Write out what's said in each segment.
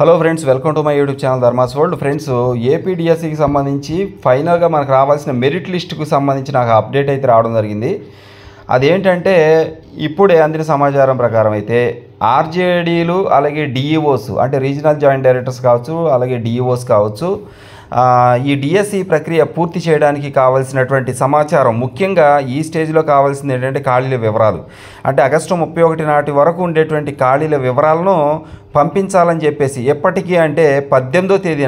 Hello friends, welcome to my YouTube channel Dharmas world. Friends, ఏపీడిఎస్సికి సంబంధించి ఫైనల్గా మనకు రావాల్సిన మెరిట్ లిస్టుకు సంబంధించి నాకు అప్డేట్ అయితే రావడం జరిగింది. అదేంటంటే ఇప్పుడే అందిన సమాచారం ప్రకారం అయితే ఆర్జేడీలు అలాగే డిఈఓస్ అంటే రీజనల్ జాయింట్ డైరెక్టర్స్ కావచ్చు, అలాగే డిఈఓస్ కావచ్చు, ఈ డిఎస్సి ప్రక్రియ పూర్తి చేయడానికి కావాల్సినటువంటి సమాచారం, ముఖ్యంగా ఈ స్టేజ్లో కావాల్సింది ఏంటంటే ఖాళీల వివరాలు. అంటే ఆగస్టు 31 నాటి వరకు ఉండేటువంటి ఖాళీల వివరాలను పంపించాలని చెప్పేసి ఎప్పటికీ అంటే 18వ తేదీ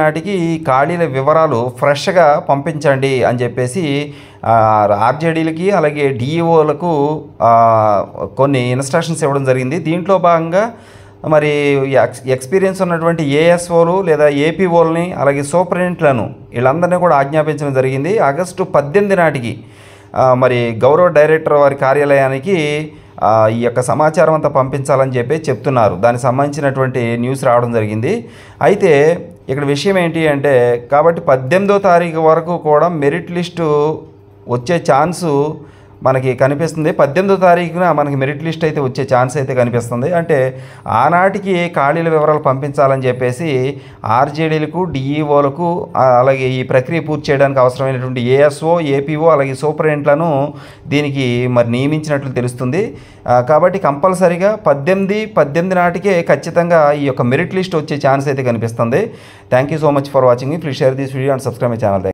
నాటికి ఈ ఖాళీల వివరాలు ఫ్రెష్గా పంపించండి అని చెప్పేసి ఆర్జేడీలకి అలాగే డిఈఓలకు కొన్ని ఇన్స్ట్రక్షన్స్ ఇవ్వడం జరిగింది. దీంట్లో భాగంగా మరి ఎక్స్పీరియన్స్ ఉన్నటువంటి ఏఎస్ఓలు లేదా ఏపీఓలని అలాగే సూపరింటెండెంట్లను వీళ్ళందరినీ కూడా ఆజ్ఞాపించడం జరిగింది. ఆగస్టు 18 నాటికి మరి గౌరవ డైరెక్టర్ వారి కార్యాలయానికి ఈ యొక్క సమాచారం అంతా పంపించాలని చెప్పి చెప్తున్నారు. దానికి సంబంధించినటువంటి న్యూస్ రావడం జరిగింది. అయితే ఇక్కడ విషయం ఏంటి అంటే, కాబట్టి 18వ తారీఖు వరకు కూడా మెరిట్ లిస్టు వచ్చే ఛాన్సు మనకి కనిపిస్తుంది. 18వ తారీఖున మనకి మెరిట్ లిస్ట్ అయితే వచ్చే ఛాన్స్ అయితే కనిపిస్తుంది. అంటే ఆనాటికి ఖాళీల వివరాలు పంపించాలని చెప్పేసి ఆర్జేడీలకు, డిఈఓలకు అలాగే ఈ ప్రక్రియ పూర్తి చేయడానికి అవసరమైనటువంటి ఏఎస్ఓ, ఏపీఓ అలాగే సూపరింటెండెంట్లను దీనికి మరి నియమించినట్లు తెలుస్తుంది. కాబట్టి కంపల్సరీగా 18 నాటికే ఖచ్చితంగా ఈ యొక్క మెరిట్ లిస్ట్ వచ్చే ఛాన్స్ అయితే కనిపిస్తుంది. Thank you so much for watching. Please share this video and subscribe my channel.